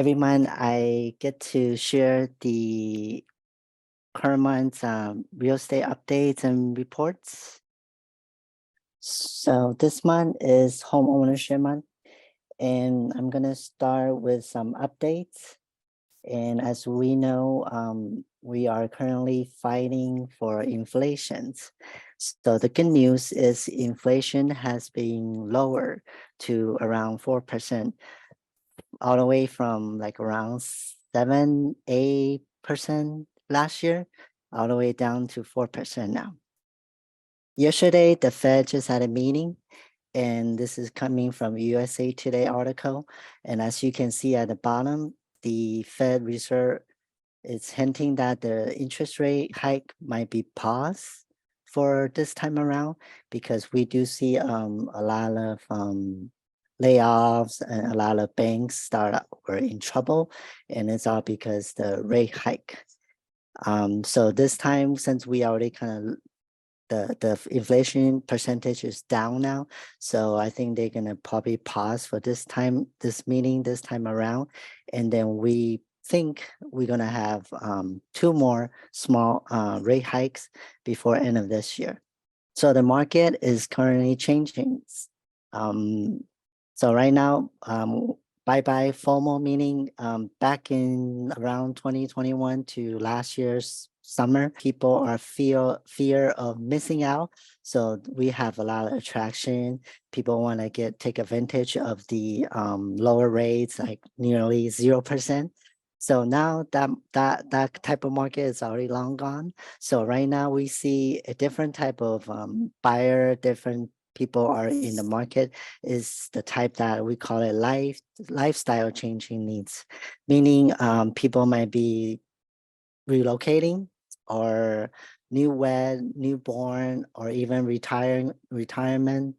Every month, I get to share the current month's real estate updates and reports. So this month is home ownership month, and I'm gonna start with some updates. And as we know, we are currently fighting for inflation. So the good news is inflation has been lowered to around 4%, all the way from like around 7-8% last year, all the way down to 4% now. Yesterday, the Fed just had a meeting, and this is coming from USA Today article. And as you can see at the bottom, the Fed Reserve is hinting that the interest rate hike might be paused for this time around, because we do see a lot of layoffs, and a lot of banks were in trouble, and it's all because the rate hike. So this time, since we already kind of the inflation percentage is down now, so I think they're gonna probably pause for this meeting this time around, and then we think we're gonna have two more small rate hikes before end of this year. So the market is currently changing. So right now, bye-bye FOMO, meaning back in around 2021 to last year's summer, people are fear of missing out. So we have a lot of attraction. People want to take advantage of the lower rates, like nearly 0%. So now that type of market is already long gone. So right now we see a different type of buyer, different people are in the market, is the type that we call it lifestyle changing needs, meaning people might be relocating, or newborn, or even retirement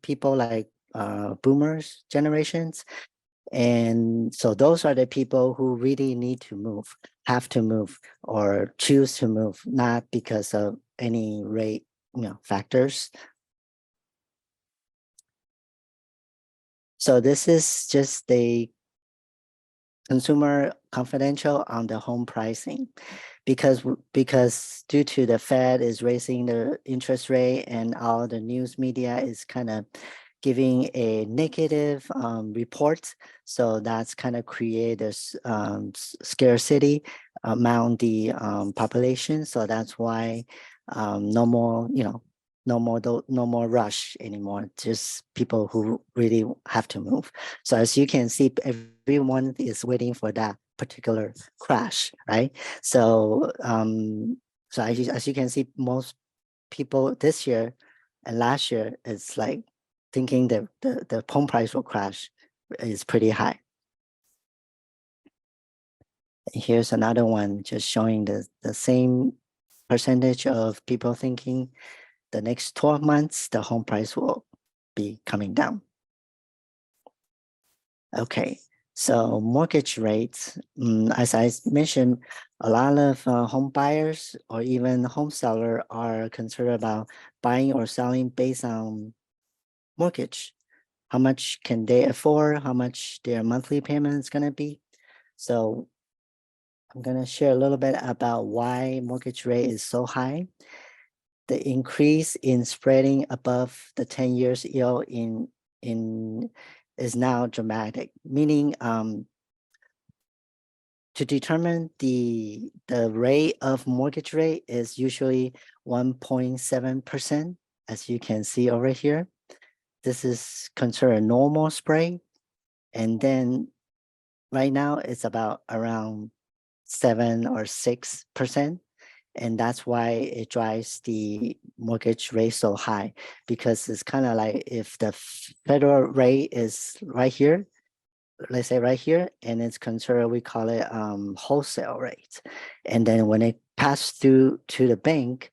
people, like boomers generations. And so those are the people who really need to move, have to move, or choose to move, not because of any rate, factors. So this is just the consumer confidential on the home pricing, because due to the Fed is raising the interest rate, and all the news media is kind of giving a negative report. So that's kind of create this scarcity among the population. So that's why no more, no more rush anymore, just people who really have to move. So as you can see, everyone is waiting for that particular crash, right? So so as you can see, most people this year and last year, it's like thinking that the home price will crash is pretty high. Here's another one just showing the same percentage of people thinking the next 12 months, the home price will be coming down. Okay, so mortgage rates, as I mentioned, a lot of home buyers or even home seller are concerned about buying or selling based on mortgage. How much can they afford? How much their monthly payment is going to be? So I'm going to share a little bit about why mortgage rate is so high. The increase in spreading above the 10 years yield in is now dramatic, meaning to determine the rate of mortgage rate is usually 1.7%, as you can see over here. This is considered a normal spread, and then right now it's about around 7 or 6%. And that's why it drives the mortgage rate so high, because it's kind of like if the federal rate is right here, let's say right here, and it's considered, we call it wholesale rate. And then when it passed through to the bank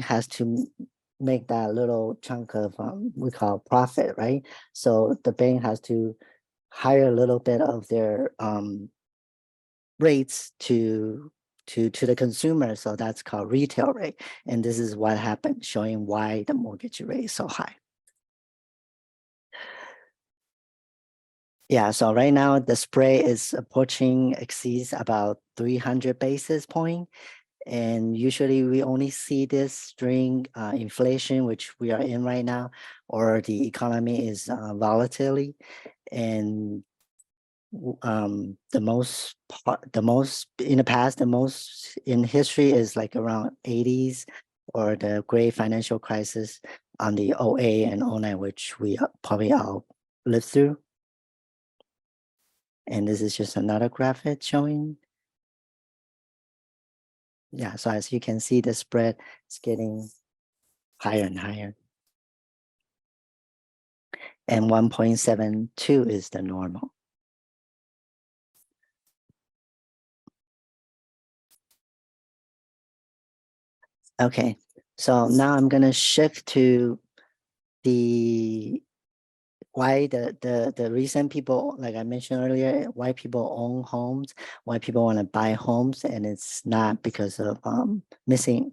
has to make that little chunk of we call profit, right? So the bank has to hire a little bit of their rates to the consumer. So that's called retail rate. And this is what happened, showing why the mortgage rate is so high. Yeah, so right now the spread is exceeds about 300 basis point. And usually we only see this during inflation, which we are in right now, or the economy is volatility. And the most in the past, the most in history is like around 80s or the great financial crisis on the '08 and '09, which we probably all lived through. And this is just another graphic showing. Yeah, so as you can see, the spread is getting higher and higher. And 1.72 is the normal. Okay, so now I'm gonna shift to the why the reason people, like I mentioned earlier, why people own homes, why people want to buy homes, and it's not because of missing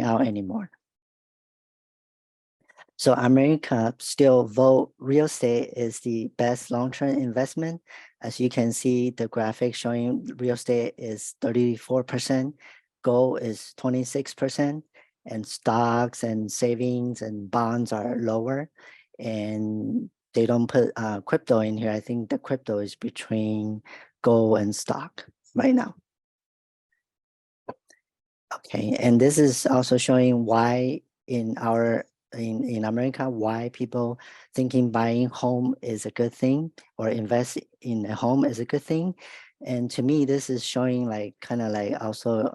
out anymore. So America still vote real estate is the best long-term investment. As you can see, the graphic showing real estate is 34%, gold is 26%, and stocks and savings and bonds are lower. And they don't put crypto in here. I think the crypto is between gold and stock right now. Okay, and this is also showing why in America, why people thinking buying home is a good thing or invest in a home is a good thing. And to me, this is showing like kind of like also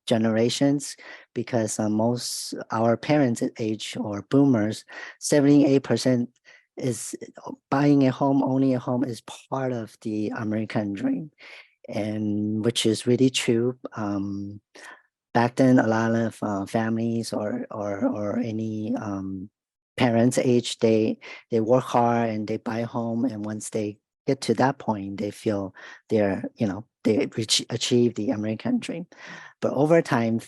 generations, because most our parents' age or boomers, 78% is buying a home, owning a home is part of the American dream, and which is really true. Back then, a lot of families or any parents age, they work hard and they buy home, and once they get to that point, they feel they achieve the American dream. But over time,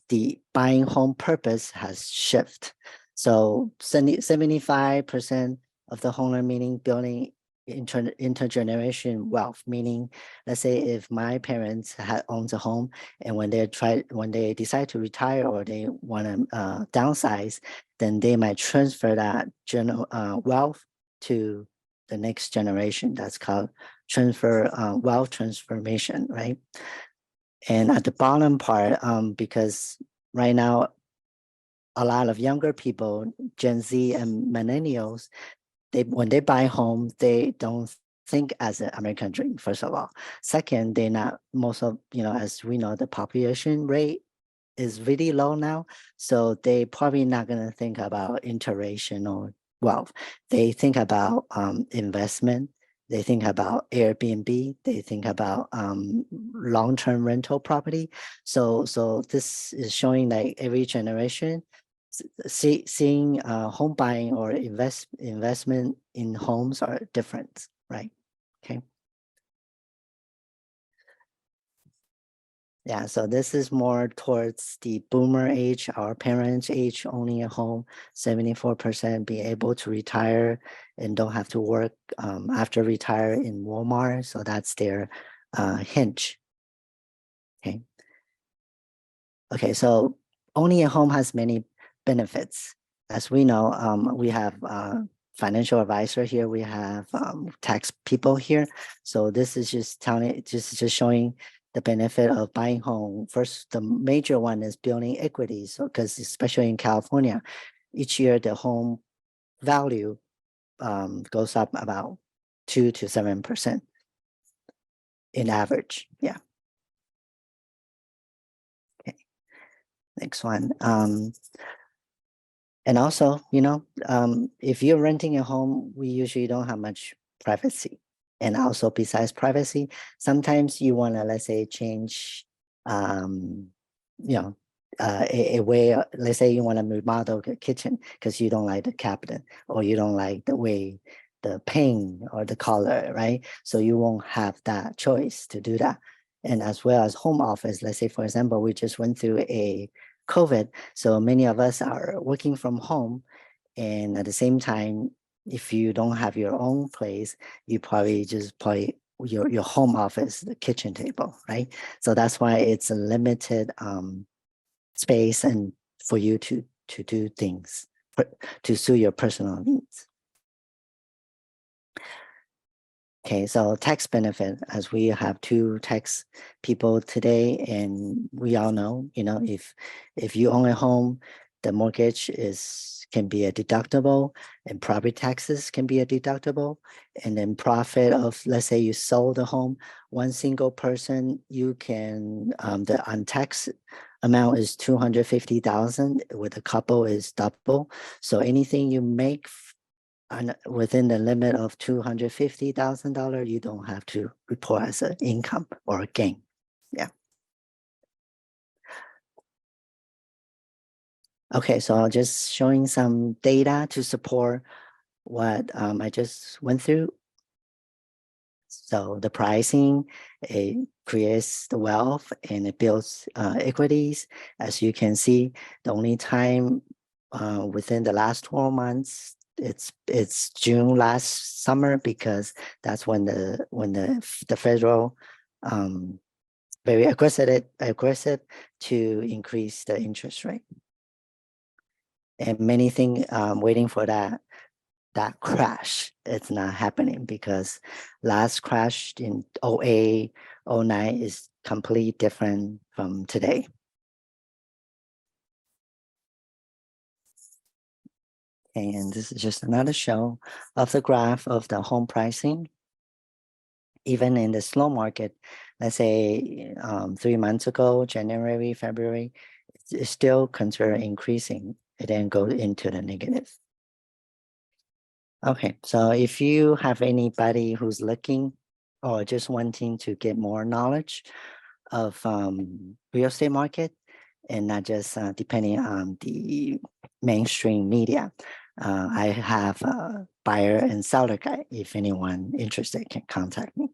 the buying home purpose has shifted. So 75% of the homeowner, meaning building intergeneration wealth, meaning let's say if my parents owns a home, and when they decide to retire or they want to downsize, then they might transfer that wealth to the next generation. That's called wealth transformation, right? And at the bottom part, because right now a lot of younger people, Gen Z and millennials, they when they buy home, they don't think as an American dream, first of all. Second, they not most of, as we know, the population rate is really low now. So they probably not gonna think about intergenerational wealth. They think about investment. They think about Airbnb. They think about long-term rental property. So this is showing like every generation seeing home buying or investment in homes are different, right? Okay. Yeah, so this is more towards the boomer age, our parents' age, owning a home, 74% be able to retire and don't have to work after retire in Walmart. So that's their hinge. Okay. Okay, so owning a home has many benefits. As we know, we have financial advisor here, we have tax people here. So this is just showing the benefit of buying home. First, the major one is building equity. So because especially in California, each year the home value goes up about 2 to 7% in average. Yeah. Okay. Next one. And also, if you're renting a home, we usually don't have much privacy. And also, besides privacy, sometimes you want to, let's say, change, um, you know, a way. Let's say you want to remodel the kitchen because you don't like the cabinet or you don't like the way the paint or the color, right? So you won't have that choice to do that. And as well as home office, let's say, for example, we just went through a COVID, so many of us are working from home, and at the same time, if you don't have your own place, you probably just probably your home office, the kitchen table, right? So that's why it's a limited space and for you to do things to suit your personal needs. Okay, so tax benefit, as we have two tax people today, and we all know, if you own a home, the mortgage can be a deductible, and property taxes can be a deductible, and then profit of, let's say you sold the home, one single person, you can the untaxed amount is 250,000. With a couple is double. So anything you make within the limit of $250,000, you don't have to report as an income or a gain. Yeah. Okay, so I'll just showing some data to support what I just went through. So the pricing, it creates the wealth and it builds equities. As you can see, the only time within the last 12 months, it's June last summer, because that's when the federal very aggressive to increase the interest rate. And many things waiting for that crash. It's not happening because last crash in 08, 09 is completely different from today. And this is just another show of the graph of the home pricing. Even in the slow market, let's say 3 months ago, January, February, it's still considered increasing. It then goes into the negative. Okay, so if you have anybody who's looking or just wanting to get more knowledge of real estate market, and not just depending on the mainstream media, I have a buyer and seller guide. If anyone interested can contact me.